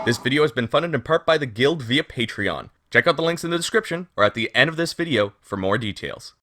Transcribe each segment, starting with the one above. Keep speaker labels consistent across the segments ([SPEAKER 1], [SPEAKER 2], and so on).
[SPEAKER 1] This video has been funded in part by the Guild via Patreon. Check out the links in the description or at the end of this video for more details.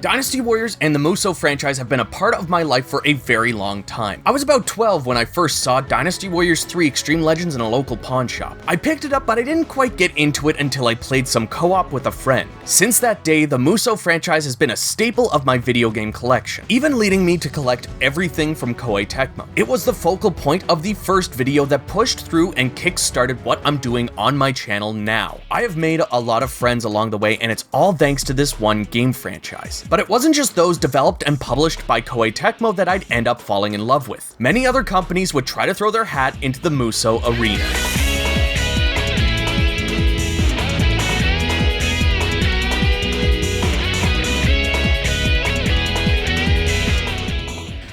[SPEAKER 1] Dynasty Warriors and the Musou franchise have been a part of my life for a very long time. I was about 12 when I first saw Dynasty Warriors 3 Extreme Legends in a local pawn shop. I picked it up, but I didn't quite get into it until I played some co-op with a friend. Since that day, the Musou franchise has been a staple of my video game collection, even leading me to collect everything from Koei Tecmo. It was the focal point of the first video that pushed through and kick-started what I'm doing on my channel now. I have made a lot of friends along the way, and it's all thanks to this one game franchise. But it wasn't just those developed and published by Koei Tecmo that I'd end up falling in love with. Many other companies would try to throw their hat into the Musou arena.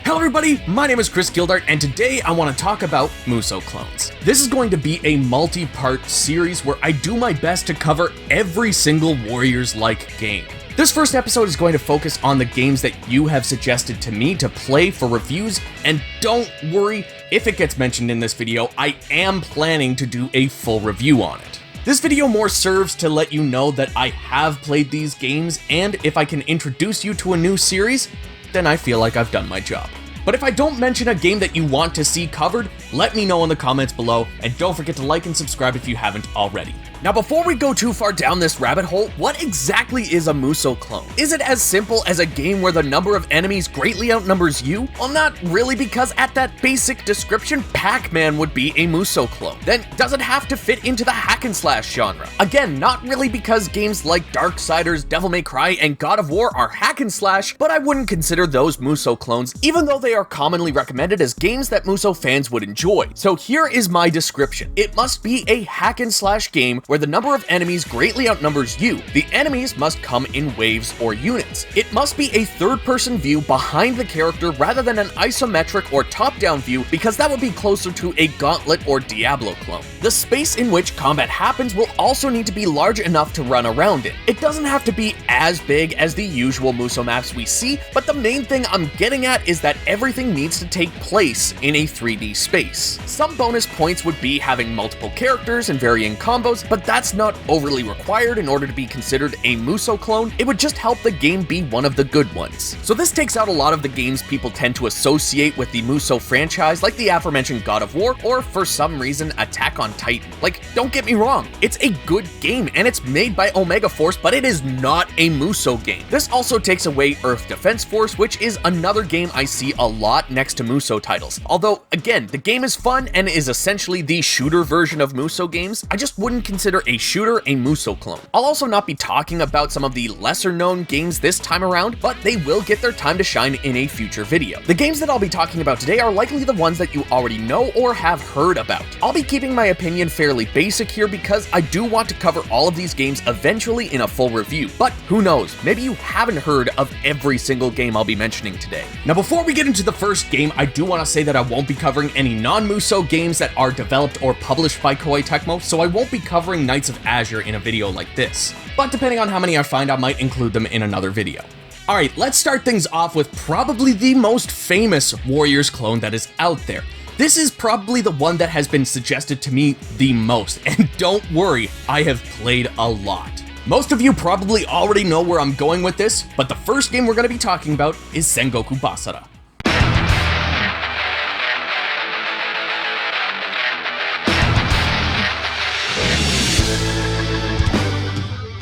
[SPEAKER 1] Hello everybody, my name is Chris Gildart, and today I want to talk about Musou clones. This is going to be a multi-part series where I do my best to cover every single Warriors-like game. This first episode is going to focus on the games that you have suggested to me to play for reviews, and don't worry if it gets mentioned in this video, I am planning to do a full review on it. This video more serves to let you know that I have played these games, and if I can introduce you to a new series, then I feel like I've done my job. But if I don't mention a game that you want to see covered, let me know in the comments below, and don't forget to like and subscribe if you haven't already. Now before we go too far down this rabbit hole, what exactly is a Musou clone? Is it as simple as a game where the number of enemies greatly outnumbers you? Well, not really, because at that basic description, Pac-Man would be a Musou clone. Then does it have to fit into the hack and slash genre? Again, not really, because games like Darksiders, Devil May Cry, and God of War are hack and slash, but I wouldn't consider those Musou clones, even though they are commonly recommended as games that Musou fans would enjoy. So here is my description. It must be a hack and slash game where the number of enemies greatly outnumbers you. The enemies must come in waves or units. It must be a third-person view behind the character rather than an isometric or top-down view, because that would be closer to a Gauntlet or Diablo clone. The space in which combat happens will also need to be large enough to run around in. It doesn't have to be as big as the usual Musou maps we see, but the main thing I'm getting at is that everything needs to take place in a 3D space. Some bonus points would be having multiple characters and varying combos, but that's not overly required in order to be considered a Musou clone. It would just help the game be one of the good ones. So this takes out a lot of the games people tend to associate with the Musou franchise, like the aforementioned God of War, or for some reason Attack on Titan. Like, don't get me wrong, it's a good game and it's made by Omega Force, but it is not a Musou game. This also takes away Earth Defense Force, which is another game I see a lot next to Musou titles. Although, again, the game is fun and is essentially the shooter version of Musou games, I just wouldn't consider a shooter a Musou clone. I'll also not be talking about some of the lesser known games this time around, but they will get their time to shine in a future video. The games that I'll be talking about today are likely the ones that you already know or have heard about. I'll be keeping my opinion fairly basic here because I do want to cover all of these games eventually in a full review, but who knows, maybe you haven't heard of every single game I'll be mentioning today. Now before we get into the first game, I do want to say that I won't be covering any non-Musou games that are developed or published by Koei Tecmo, so I won't be covering Knights of Azure in a video like this, but depending on how many I find, I might include them in another video. Alright, let's start things off with probably the most famous Warriors clone that is out there. This is probably the one that has been suggested to me the most, and don't worry, I have played a lot. Most of you probably already know where I'm going with this, but the first game we're going to be talking about is Sengoku Basara.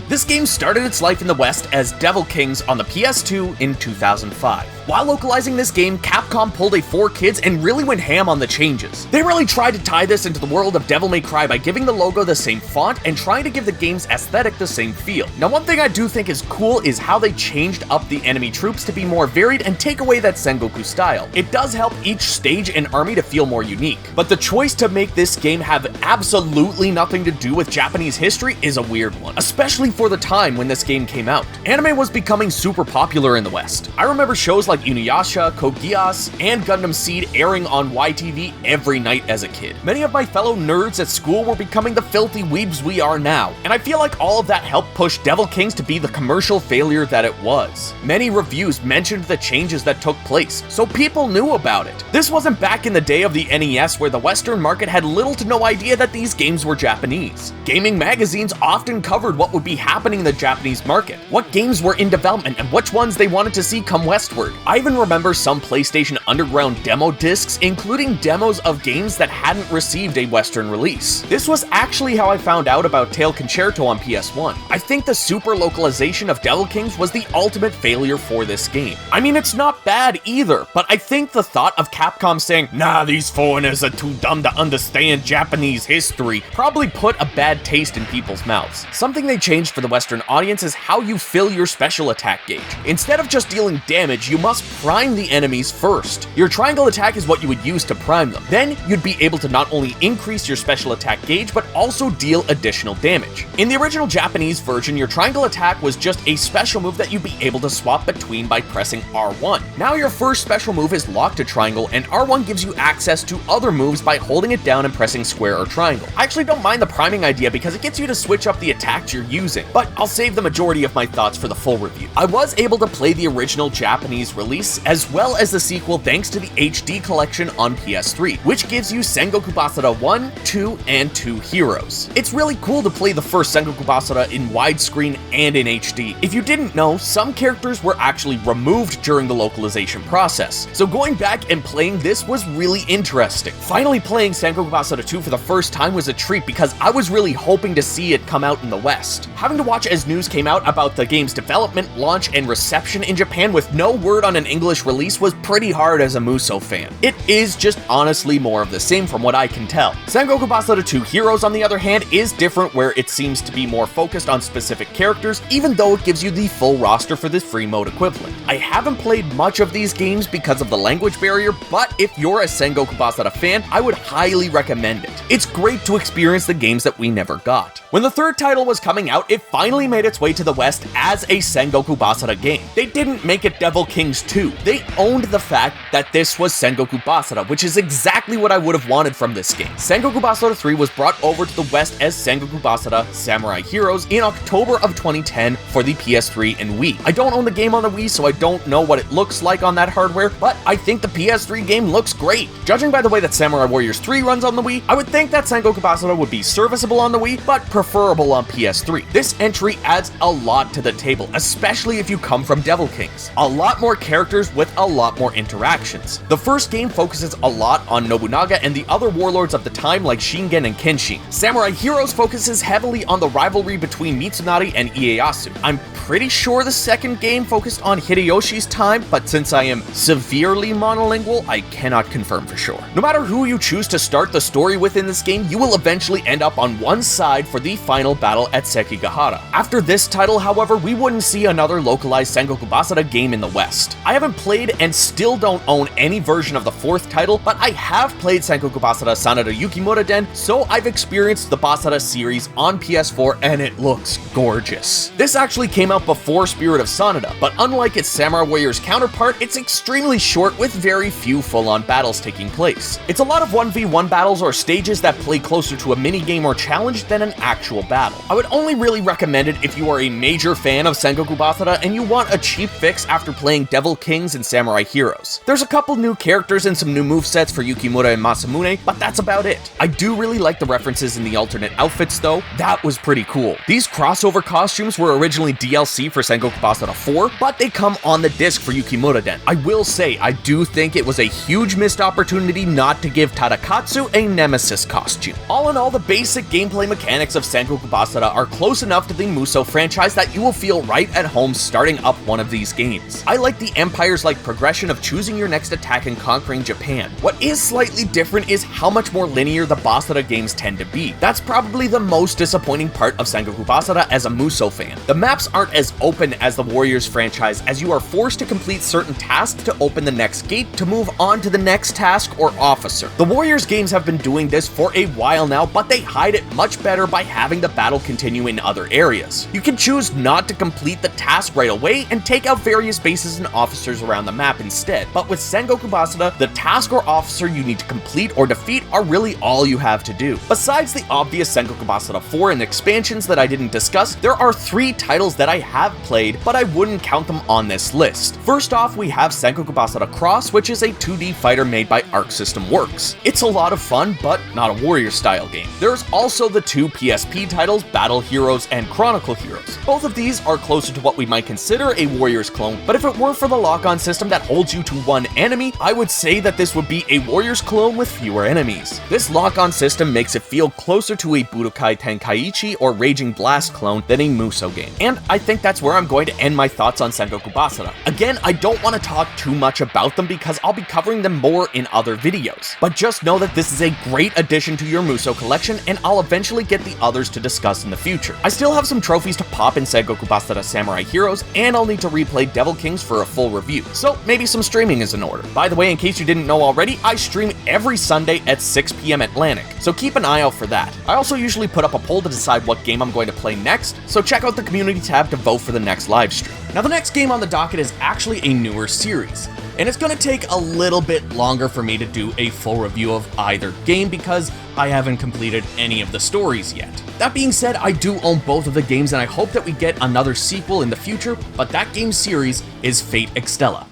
[SPEAKER 1] This game started its life in the West as Devil Kings on the PS2 in 2005. While localizing this game, Capcom pulled a 4Kids and really went ham on the changes. They really tried to tie this into the world of Devil May Cry by giving the logo the same font and trying to give the game's aesthetic the same feel. Now one thing I do think is cool is how they changed up the enemy troops to be more varied and take away that Sengoku style. It does help each stage and army to feel more unique. But the choice to make this game have absolutely nothing to do with Japanese history is a weird one, especially for the the time when this game came out. Anime was becoming super popular in the West. I remember shows like Inuyasha, Code Geass, and Gundam Seed airing on YTV every night as a kid. Many of my fellow nerds at school were becoming the filthy weebs we are now, and I feel like all of that helped push Devil Kings to be the commercial failure that it was. Many reviews mentioned the changes that took place, so people knew about it. This wasn't back in the day of the NES where the Western market had little to no idea that these games were Japanese. Gaming magazines often covered what would be happening in the Japanese market, what games were in development, and which ones they wanted to see come westward. I even remember some PlayStation Underground demo discs including demos of games that hadn't received a Western release. This was actually how I found out about Tail Concerto on PS1. I think the super localization of Devil Kings was the ultimate failure for this game. I mean, it's not bad either, but I think the thought of Capcom saying, "Nah, these foreigners are too dumb to understand Japanese history," probably put a bad taste in people's mouths. Something they changed for the Western audience is how you fill your special attack gauge. Instead of just dealing damage, you must prime the enemies first. Your triangle attack is what you would use to prime them. Then you'd be able to not only increase your special attack gauge, but also deal additional damage. In the original Japanese version, your triangle attack was just a special move that you'd be able to swap between by pressing R1. Now your first special move is locked to triangle, and R1 gives you access to other moves by holding it down and pressing square or triangle. I actually don't mind the priming idea because it gets you to switch up the attacks you're using, but I'll save the majority of my thoughts for the full review. I was able to play the original Japanese release as well as the sequel thanks to the HD collection on PS3, which gives you Sengoku Basara 1, 2, and 2 Heroes. It's really cool to play the first Sengoku Basara in widescreen and in HD. If you didn't know, some characters were actually removed during the localization process, so going back and playing this was really interesting. Finally playing Sengoku Basara 2 for the first time was a treat because I was really hoping to see it come out in the West. Having to watch as news came out about the game's development, launch, and reception in Japan with no word on an English release was pretty hard as a Musou fan. It is just honestly more of the same from what I can tell. Sengoku Basara 2 Heroes, on the other hand, is different where it seems to be more focused on specific characters, even though it gives you the full roster for the free mode equivalent. I haven't played much of these games because of the language barrier, but if you're a Sengoku Basara fan, I would highly recommend it. It's great to experience the games that we never got. When the third title was coming out, it finally made its way to the West as a Sengoku Basara game. They didn't make it Devil Kings 2. They owned the fact that this was Sengoku Basara, which is exactly what I would have wanted from this game. Sengoku Basara 3 was brought over to the West as Sengoku Basara Samurai Heroes in October of 2010 for the PS3 and Wii. I don't own the game on the Wii, so I don't know what it looks like on that hardware, but I think the PS3 game looks great. Judging by the way that Samurai Warriors 3 runs on the Wii, I would think that Sengoku Basara would be serviceable on the Wii, but preferable on PS3. This entry adds a lot to the table, especially if you come from Devil Kings. A lot more characters with a lot more interactions. The first game focuses a lot on Nobunaga and the other warlords of the time like Shingen and Kenshin. Samurai Heroes focuses heavily on the rivalry between Mitsunari and Ieyasu. I'm pretty sure the second game focused on Hideyoshi's time, but since I am severely monolingual, I cannot confirm for sure. No matter who you choose to start the story with in this game, you will eventually end up on one side for the final battle at Sekigahara. After this title, however, we wouldn't see another localized Sengoku Basara game in the West. I haven't played and still don't own any version of the fourth title, but I have played Sengoku Basara Sanada Yukimura Den, so I've experienced the Basara series on PS4 and it looks gorgeous. This actually came out before Spirit of Sanada, but unlike its Samurai Warriors counterpart, it's extremely short with very few full-on battles taking place. It's a lot of 1v1 battles or stages that play closer to a minigame or challenge than an actual battle. I would only really recommend it if you are a major fan of Sengoku Basara and you want a cheap fix after playing Devil Kings and Samurai Heroes. There's a couple new characters and some new movesets for Yukimura and Masamune, but that's about it. I do really like the references in the alternate outfits though. That was pretty cool. These crossover costumes were originally DLC for Sengoku Basara 4, but they come on the disc for Yukimura Den. I will say, I do think it was a huge missed opportunity not to give Tadakatsu a Nemesis costume. All in all, the basic gameplay mechanics of Sengoku Basara are close enough to the Musou franchise that you will feel right at home starting up one of these games. I like the Empires-like progression of choosing your next attack and conquering Japan. What is slightly different is how much more linear the Basara games tend to be. That's probably the most disappointing part of Sengoku Basara as a Musou fan. The maps aren't as open as the Warriors franchise, as you are forced to complete certain tasks to open the next gate to move on to the next task or officer. The Warriors games have been doing this for a while now, but they hide it much better by having the battle continue in other areas. areas. You can choose not to complete the task right away and take out various bases and officers around the map instead, but with Sengoku Basara, the task or officer you need to complete or defeat are really all you have to do. Besides the obvious Sengoku Basara 4 and expansions that I didn't discuss, there are 3 titles that I have played, but I wouldn't count them on this list. First off, we have Sengoku Basara Cross, which is a 2D fighter made by Arc System Works. It's a lot of fun, but not a warrior style game. There's also the 2 PSP titles, Battle Heroes and Chronicle Heroes. Both of these are closer to what we might consider a Warriors clone, but if it weren't for the lock-on system that holds you to one enemy, I would say that this would be a Warriors clone with fewer enemies. This lock-on system makes it feel closer to a Budokai Tenkaichi or Raging Blast clone than a Musou game, and I think that's where I'm going to end my thoughts on Sengoku Basara. Again, I don't want to talk too much about them because I'll be covering them more in other videos, but just know that this is a great addition to your Musou collection, and I'll eventually get the others to discuss in the future. I still have some trophies to pop in Sengoku Basara Samurai Heroes, and I'll need to replay Devil Kings for a full review, so maybe some streaming is in order. By the way, in case you didn't know already, I stream every Sunday at 6 p.m. Atlantic, so keep an eye out for that. I also usually put up a poll to decide what game I'm going to play next, so check out the community tab to vote for the next live stream. Now, the next game on the docket is actually a newer series, and it's going to take a little bit longer for me to do a full review of either game because I haven't completed any of the stories yet. That being said, I do own both of the games and I hope that we get another sequel in the future, but that game series is Fate Extella.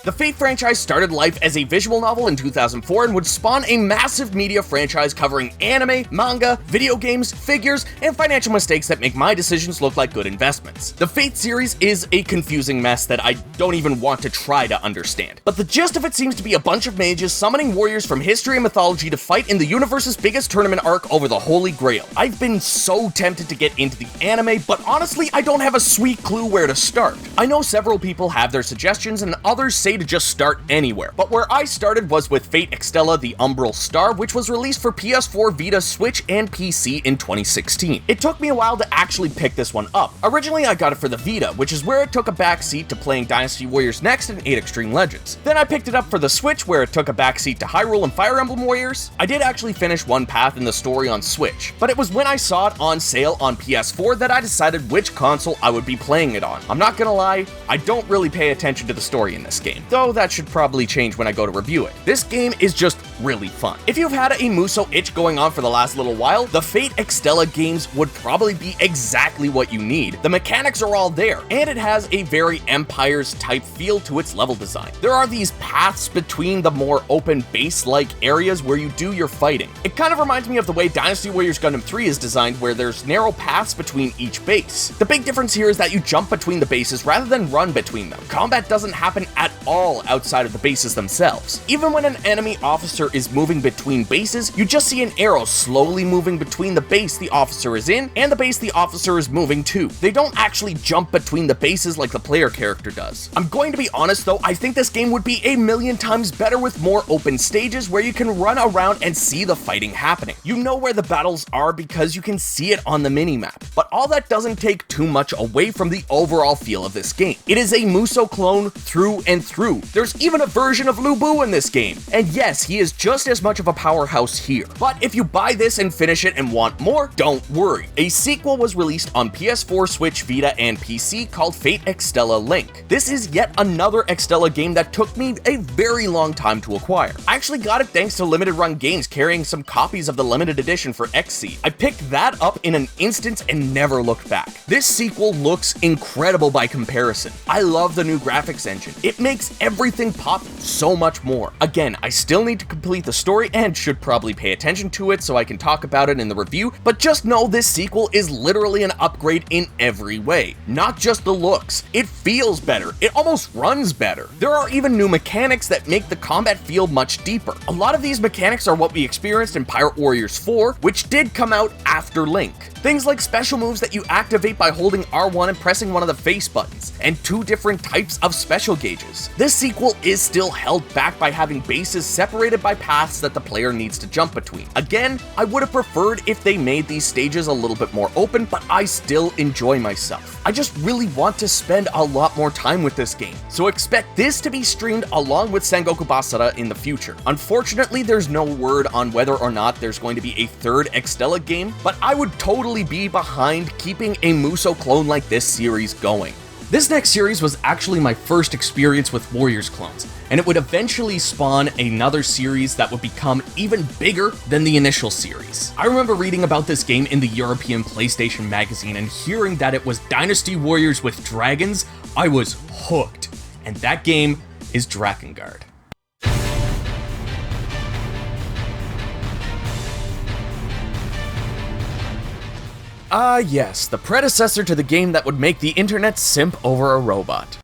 [SPEAKER 1] The Fate franchise started life as a visual novel in 2004 and would spawn a massive media franchise covering anime, manga, video games, figures, and financial mistakes that make my decisions look like good investments. The Fate series is a confusing mess that I don't even want to try to understand, but the gist of it seems to be a bunch of mages summoning warriors from history and mythology to fight in the universe's biggest tournament arc over the Holy Grail. I've been so tempted to get into the anime, but honestly, I don't have a sweet clue where to start. I know several people have their suggestions and others say to just start anywhere, but where I started was with Fate Extella the Umbral Star, which was released for PS4, Vita, Switch, and PC in 2016. It took me a while to actually pick this one up. Originally, I got it for the Vita, which is where it took a backseat to playing Dynasty Warriors Next and 8 Extreme Legends. Then I picked it up for the Switch, where it took a backseat to Hyrule and Fire Emblem Warriors. I did actually finish one path in the story on Switch, but it was when I saw it on sale on PS4 that I decided which console I would be playing it on. I'm not gonna lie, I don't really pay attention to the story in this game, though that should probably change when I go to review it. This game is just really fun. If you've had a Musou itch going on for the last little while, the Fate Extella games would probably be exactly what you need. The mechanics are all there, and it has a very Empires type feel to its level design. There are these paths between the more open base-like areas where you do your fighting. It kind of reminds me of the way Dynasty Warriors Gundam 3 is designed, where there's narrow paths between each base. The big difference here is that you jump between the bases rather than run between them. Combat doesn't happen at all outside of the bases themselves. Even when an enemy officer is moving between bases, you just see an arrow slowly moving between the base the officer is in and the base the officer is moving to. They don't actually jump between the bases like the player character does. I'm going to be honest though, I think this game would be a million times better with more open stages where you can run around and see the fighting happening. You know where the battles are because you can see it on the minimap, but all that doesn't take too much away from the overall feel of this game. It is a Musou clone through and through. There's even a version of Lu Bu in this game, and yes, he is just as much of a powerhouse here. But if you buy this and finish it and want more, don't worry. A sequel was released on PS4, Switch, Vita, and PC called Fate Extella Link. This is yet another Extella game that took me a very long time to acquire. I actually got it thanks to Limited Run Games carrying some copies of the limited edition for XSEED. I picked that up in an instant and never looked back. This sequel looks incredible by comparison. I love the new graphics engine. It makes everything pop so much more. Again, I still need to complete the story and should probably pay attention to it so I can talk about it in the review, but just know this sequel is literally an upgrade in every way. Not just the looks. It feels better. It almost runs better. There are even new mechanics that make the combat feel much deeper. A lot of these mechanics are what we experienced in Pirate Warriors 4, which did come out after Link. Things like special moves that you activate by holding R1 and pressing one of the face buttons, and 2 different types of special gauges. This sequel is still held back by having bases separated by by paths that the player needs to jump between. Again, I would have preferred if they made these stages a little bit more open, but I still enjoy myself. I just really want to spend a lot more time with this game, so expect this to be streamed along with Sengoku Basara in the future. Unfortunately, there's no word on whether or not there's going to be a third Extella game, but I would totally be behind keeping a Musou clone like this series going. This next series was actually my first experience with Warriors clones, and it would eventually spawn another series that would become even bigger than the initial series. I remember reading about this game in the European PlayStation magazine and hearing that it was Dynasty Warriors with dragons. I was hooked, and that game is Drakengard. Ah yes, the predecessor to the game that would make the internet simp over a robot.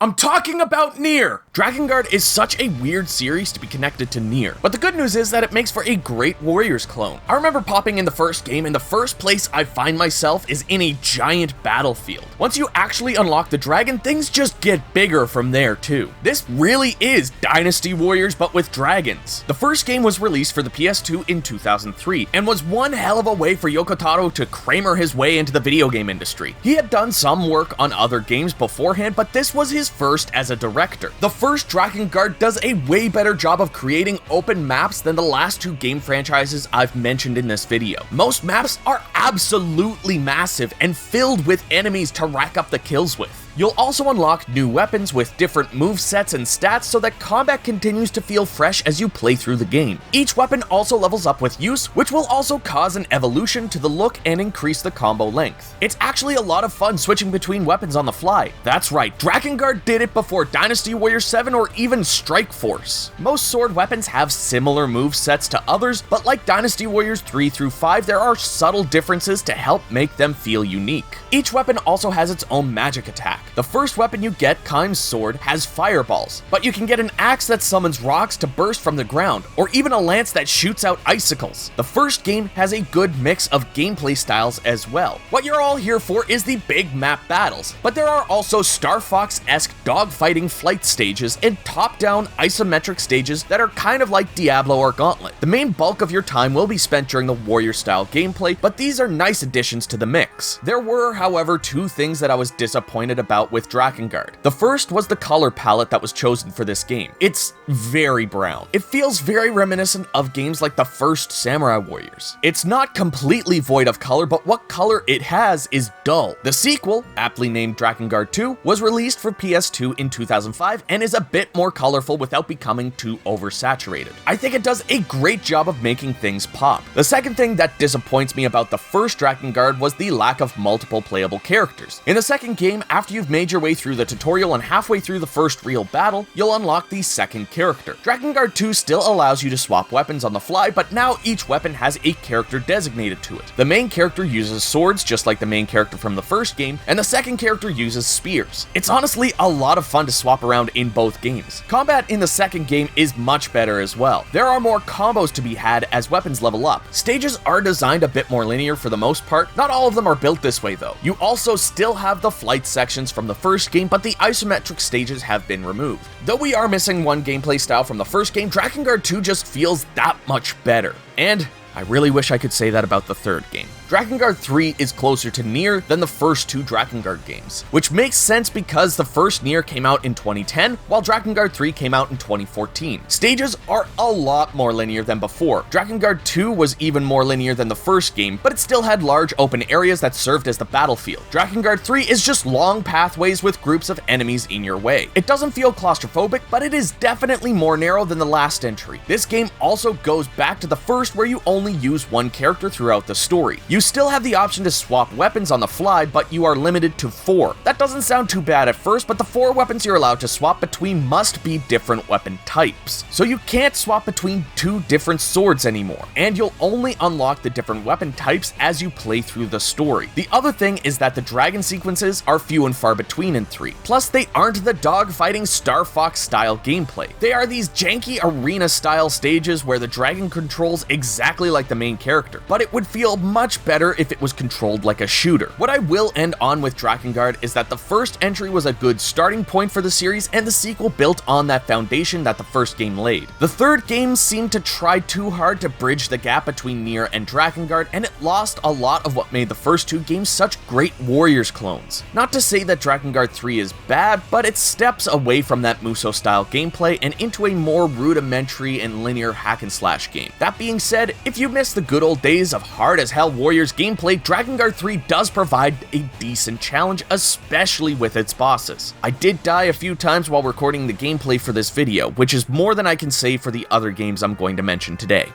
[SPEAKER 1] I'm talking about Nier! Drakengard is such a weird series to be connected to Nier, but the good news is that it makes for a great Warriors clone. I remember popping in the first game, and the first place I find myself is in a giant battlefield. Once you actually unlock the dragon, things just get bigger from there too. This really is Dynasty Warriors, but with dragons. The first game was released for the PS2 in 2003, and was one hell of a way for Yoko Taro to Kramer his way into the video game industry. He had done some work on other games beforehand, but this was his first as a director. The first Drakengard does a way better job of creating open maps than the last two game franchises I've mentioned in this video. Most maps are absolutely massive and filled with enemies to rack up the kills with. You'll also unlock new weapons with different movesets and stats so that combat continues to feel fresh as you play through the game. Each weapon also levels up with use, which will also cause an evolution to the look and increase the combo length. It's actually a lot of fun switching between weapons on the fly. That's right, Drakengard did it before Dynasty Warriors 7 or even Strike Force. Most sword weapons have similar movesets to others, but like Dynasty Warriors 3 through 5, there are subtle differences to help make them feel unique. Each weapon also has its own magic attack. The first weapon you get, Kaim's sword, has fireballs, but you can get an axe that summons rocks to burst from the ground, or even a lance that shoots out icicles. The first game has a good mix of gameplay styles as well. What you're all here for is the big map battles, but there are also Star Fox-esque dogfighting flight stages and top-down isometric stages that are kind of like Diablo or Gauntlet. The main bulk of your time will be spent during the warrior-style gameplay, but these are nice additions to the mix. There were, however, two things that I was disappointed about with Drakengard. The first was the color palette that was chosen for this game. It's very brown. It feels very reminiscent of games like the first Samurai Warriors. It's not completely void of color, but what color it has is dull. The sequel, aptly named Drakengard 2, was released for PS2 in 2005 and is a bit more colorful without becoming too oversaturated. I think it does a great job of making things pop. The second thing that disappoints me about the first Drakengard was the lack of multiple playable characters. In the second game, after you've made your way through the tutorial and halfway through the first real battle, you'll unlock the second character. Drakengard 2 still allows you to swap weapons on the fly, but now each weapon has a character designated to it. The main character uses swords, just like the main character from the first game, and the second character uses spears. It's honestly a lot of fun to swap around in both games. Combat in the second game is much better as well. There are more combos to be had as weapons level up. Stages are designed a bit more linear for the most part. Not all of them are built this way though. You also still have the flight sections from the first game, but the isometric stages have been removed. Though we are missing one gameplay style from the first game, Drakengard 2 just feels that much better. And I really wish I could say that about the third game. Drakengard 3 is closer to Nier than the first two Drakengard games, which makes sense because the first Nier came out in 2010, while Drakengard 3 came out in 2014. Stages are a lot more linear than before. Drakengard 2 was even more linear than the first game, but it still had large open areas that served as the battlefield. Drakengard 3 is just long pathways with groups of enemies in your way. It doesn't feel claustrophobic, but it is definitely more narrow than the last entry. This game also goes back to the first, where you only use one character throughout the story. You still have the option to swap weapons on the fly, but you are limited to 4. That doesn't sound too bad at first, but the 4 weapons you're allowed to swap between must be different weapon types. So you can't swap between 2 different swords anymore, and you'll only unlock the different weapon types as you play through the story. The other thing is that the dragon sequences are few and far between in 3. Plus, they aren't the dogfighting Star Fox style gameplay. They are these janky arena style stages where the dragon controls exactly like the main character, but it would feel much much better if it was controlled like a shooter. What I will end on with Drakengard is that the first entry was a good starting point for the series, and the sequel built on that foundation that the first game laid. The third game seemed to try too hard to bridge the gap between Nier and Drakengard, and it lost a lot of what made the first two games such great Warriors clones. Not to say that Drakengard 3 is bad, but it steps away from that Musou-style gameplay and into a more rudimentary and linear hack-and-slash game. That being said, if you miss the good old days of hard-as-hell Warriors gameplay, Drakengard 3 does provide a decent challenge, especially with its bosses. I did die a few times while recording the gameplay for this video, which is more than I can say for the other games I'm going to mention today.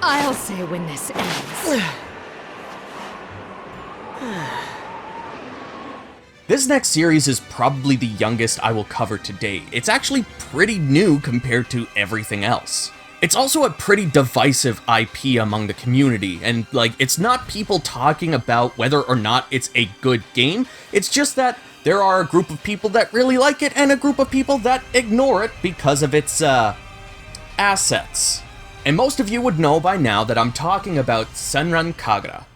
[SPEAKER 2] I'll say when this ends.
[SPEAKER 1] This next series is probably the youngest I will cover today. It's actually pretty new compared to everything else. It's also a pretty divisive IP among the community, and it's not people talking about whether or not it's a good game, it's just that there are a group of people that really like it and a group of people that ignore it because of its, assets. And most of you would know by now that I'm talking about Senran Kagura.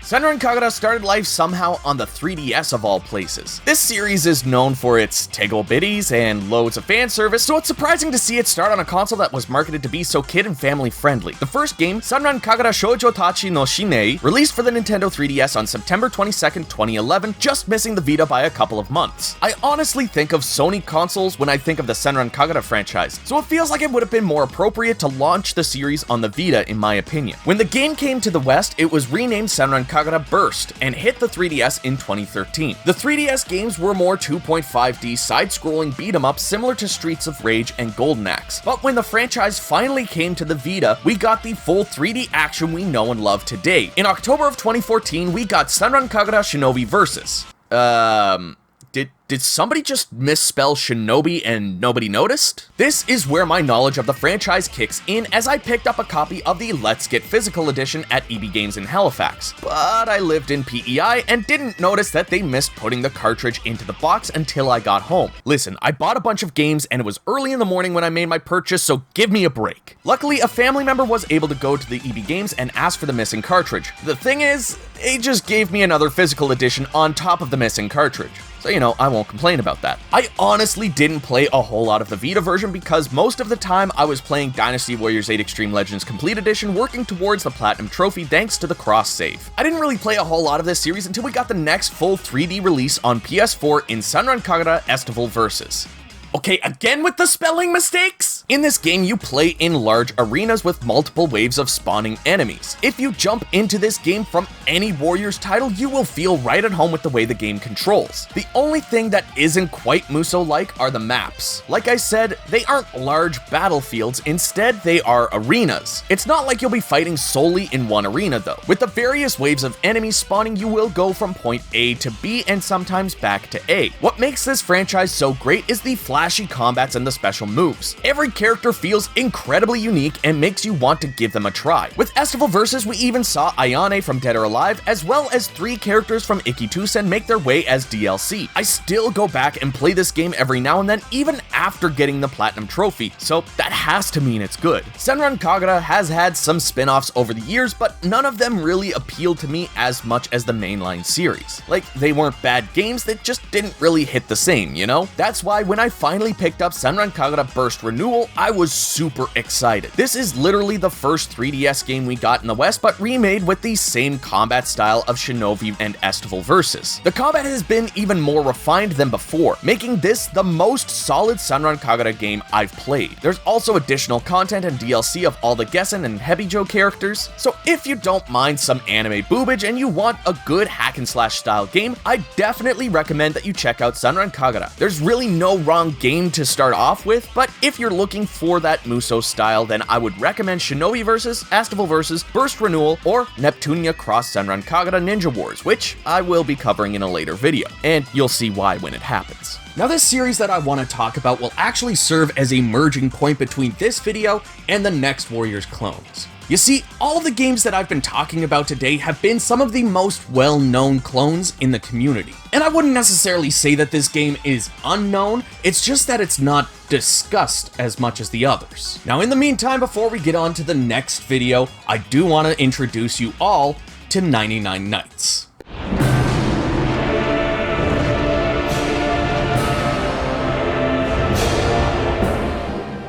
[SPEAKER 1] Senran Kagura started life somehow on the 3DS of all places. This series is known for its Tego biddies and loads of fan service, so it's surprising to see it start on a console that was marketed to be so kid and family friendly. The first game, Senran Kagura Shoujo Tachi no Shinei, released for the Nintendo 3DS on September 22nd, 2011, just missing the Vita by a couple of months. I honestly think of Sony consoles when I think of the Senran Kagura franchise, so it feels like it would have been more appropriate to launch the series on the Vita in my opinion. When the game came to the West, it was renamed Senran Kagura Burst and hit the 3DS in 2013. The 3DS games were more 2.5D side-scrolling beat-em-ups similar to Streets of Rage and Golden Axe. But when the franchise finally came to the Vita, we got the full 3D action we know and love today. In October of 2014, we got Senran Kagura Shinobi Versus. Did somebody just misspell Shinobi and nobody noticed? This is where my knowledge of the franchise kicks in, as I picked up a copy of the Let's Get Physical edition at EB Games in Halifax. But I lived in PEI and didn't notice that they missed putting the cartridge into the box until I got home. Listen, I bought a bunch of games and it was early in the morning when I made my purchase, so give me a break. Luckily, a family member was able to go to the EB Games and ask for the missing cartridge. The thing is, they just gave me another physical edition on top of the missing cartridge. So, I won't complain about that. I honestly didn't play a whole lot of the Vita version because most of the time I was playing Dynasty Warriors 8 Extreme Legends Complete Edition, working towards the Platinum Trophy thanks to the cross-save. I didn't really play a whole lot of this series until we got the next full 3D release on PS4 in Senran Kagura Estival Versus. Okay, again with the spelling mistakes? In this game, you play in large arenas with multiple waves of spawning enemies. If you jump into this game from any Warriors title, you will feel right at home with the way the game controls. The only thing that isn't quite Musou-like are the maps. Like I said, they aren't large battlefields, instead they are arenas. It's not like you'll be fighting solely in one arena though. With the various waves of enemies spawning, you will go from point A to B and sometimes back to A. What makes this franchise so great is the flashy combats and the special moves. Every character feels incredibly unique and makes you want to give them a try. With Estival Versus, we even saw Ayane from Dead or Alive, as well as 3 characters from Ikitusen make their way as DLC. I still go back and play this game every now and then, even after getting the Platinum Trophy, so that has to mean it's good. Senran Kagura has had some spin-offs over the years, but none of them really appealed to me as much as the mainline series. They weren't bad games, that just didn't really hit the same, That's why when I finally picked up Senran Kagura Burst Renewal, I was super excited. This is literally the first 3DS game we got in the West, but remade with the same combat style of Shinobi and Estival Versus. The combat has been even more refined than before, making this the most solid Senran Kagura game I've played. There's also additional content and DLC of all the Gessen and Hebijo characters, so if you don't mind some anime boobage and you want a good hack and slash style game, I definitely recommend that you check out Senran Kagura. There's really no wrong game to start off with, but if you're looking for that Musou style, then I would recommend Shinobi Versus, Estival Versus, Burst Renewal, or Neptunia Cross Senran Kagura Ninja Wars, which I will be covering in a later video, and you'll see why when it happens. Now this series that I want to talk about will actually serve as a merging point between this video and the next Warriors clones. You see, all of the games that I've been talking about today have been some of the most well-known clones in the community. And I wouldn't necessarily say that this game is unknown, it's just that it's not discussed as much as the others. Now in the meantime, before we get on to the next video, I do want to introduce you all to 99 Nights.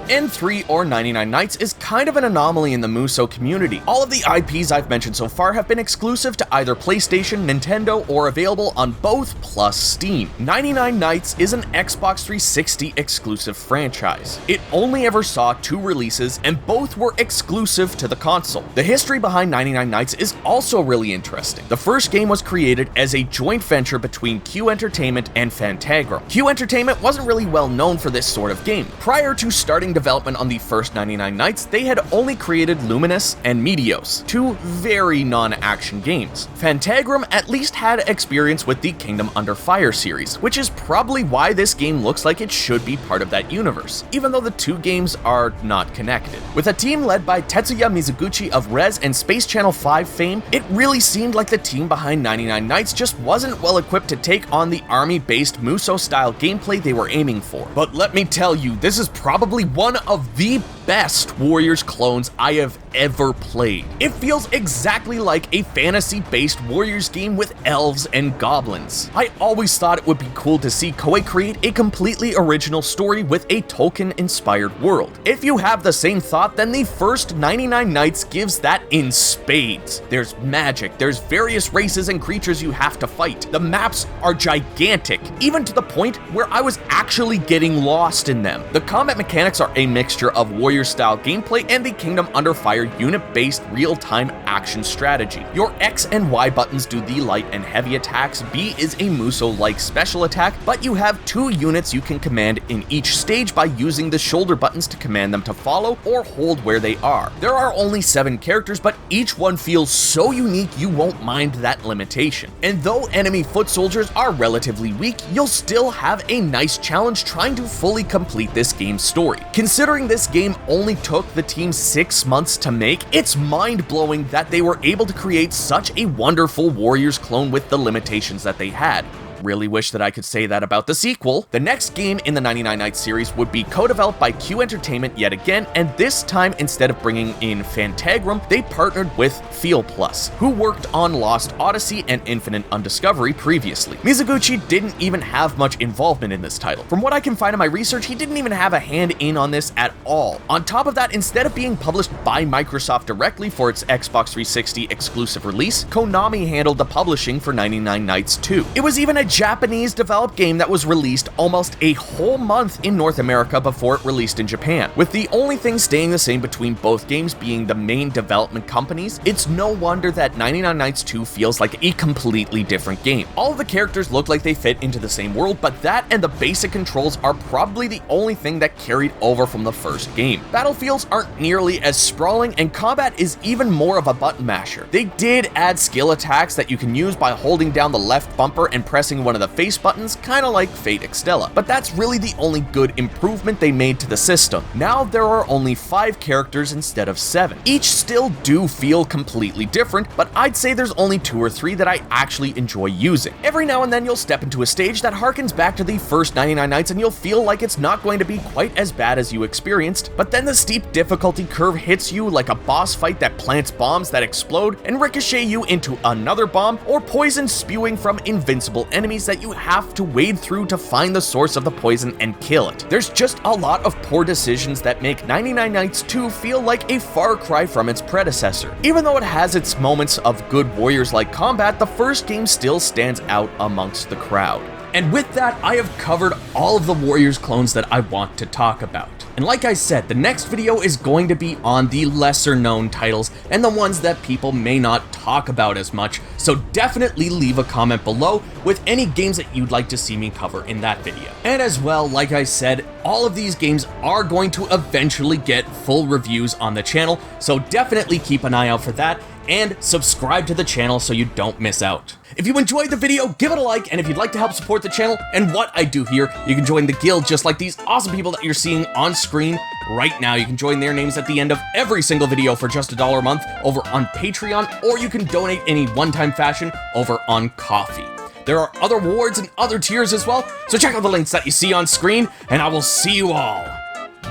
[SPEAKER 1] N3 or 99 Nights is kind of an anomaly in the Musou community. All of the IPs I've mentioned so far have been exclusive to either PlayStation, Nintendo, or available on both plus Steam. 99 Nights is an Xbox 360 exclusive franchise. It only ever saw 2 releases and both were exclusive to the console. The history behind 99 Nights is also really interesting. The first game was created as a joint venture between Q Entertainment and Fantagram. Q Entertainment wasn't really well known for this sort of game. Prior to starting development on the first 99 Nights, they had only created Luminous and Meteos, 2 very non-action games. Fantagram at least had experience with the Kingdom Under Fire series, which is probably why this game looks like it should be part of that universe, even though the 2 games are not connected. With a team led by Tetsuya Mizuguchi of Rez and Space Channel 5 fame, it really seemed like the team behind 99 Nights just wasn't well equipped to take on the army-based Musou-style gameplay they were aiming for. But let me tell you, this is probably one of the best Warriors clones I have ever played. It feels exactly like a fantasy-based Warriors game with elves and goblins. I always thought it would be cool to see Koei create a completely original story with a Tolkien-inspired world. If you have the same thought, then the first 99 Nights gives that in spades. There's magic, there's various races and creatures you have to fight. The maps are gigantic, even to the point where I was actually getting lost in them. The combat mechanics are a mixture of Warrior-style gameplay and the Kingdom Under Fire unit-based real-time action strategy. Your X and Y buttons do the light and heavy attacks, B is a Musou-like special attack, but you have 2 units you can command in each stage by using the shoulder buttons to command them to follow or hold where they are. There are only 7 characters, but each one feels so unique you won't mind that limitation. And though enemy foot soldiers are relatively weak, you'll still have a nice challenge trying to fully complete this game's story. Considering this game only took the team 6 months to make, it's mind-blowing that they were able to create such a wonderful Warriors clone with the limitations that they had. Really wish that I could say that about the sequel. The next game in the 99 Nights series would be co-developed by Q Entertainment yet again, and this time instead of bringing in Fantagram, they partnered with Feel Plus, who worked on Lost Odyssey and Infinite Undiscovery previously. Mizuguchi didn't even have much involvement in this title. From what I can find in my research, he didn't even have a hand in on this at all. On top of that, instead of being published by Microsoft directly for its Xbox 360 exclusive release, Konami handled the publishing for 99 Nights 2. It was even a Japanese-developed game that was released almost a whole month in North America before it released in Japan. With the only thing staying the same between both games being the main development companies, it's no wonder that 99 Nights 2 feels like a completely different game. All of the characters look like they fit into the same world, but that and the basic controls are probably the only thing that carried over from the first game. Battlefields aren't nearly as sprawling, and combat is even more of a button masher. They did add skill attacks that you can use by holding down the left bumper and pressing one of the face buttons, kinda like Fate Extella, but that's really the only good improvement they made to the system. Now there are only 5 characters instead of 7. Each still do feel completely different, but I'd say there's only 2 or 3 that I actually enjoy using. Every now and then you'll step into a stage that harkens back to the first 99 Nights and you'll feel like it's not going to be quite as bad as you experienced, but then the steep difficulty curve hits you like a boss fight that plants bombs that explode and ricochet you into another bomb, or poison spewing from invincible enemies that you have to wade through to find the source of the poison and kill it. There's just a lot of poor decisions that make 99 Nights 2 feel like a far cry from its predecessor. Even though it has its moments of good Warriors-like combat, the first game still stands out amongst the crowd. And with that, I have covered all of the Warriors clones that I want to talk about. And like I said, the next video is going to be on the lesser known titles and the ones that people may not talk about as much, so definitely leave a comment below with any games that you'd like to see me cover in that video. And as well, like I said, all of these games are going to eventually get full reviews on the channel, so definitely keep an eye out for that, and subscribe to the channel so you don't miss out. If you enjoyed the video, give it a like, and if you'd like to help support the channel and what I do here, you can join the guild just like these awesome people that you're seeing on screen right now. You can join their names at the end of every single video for just $1 a month over on Patreon, or you can donate in a one-time fashion over on Ko-fi. There are other rewards and other tiers as well, so check out the links that you see on screen, and I will see you all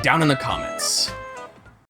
[SPEAKER 1] down in the comments.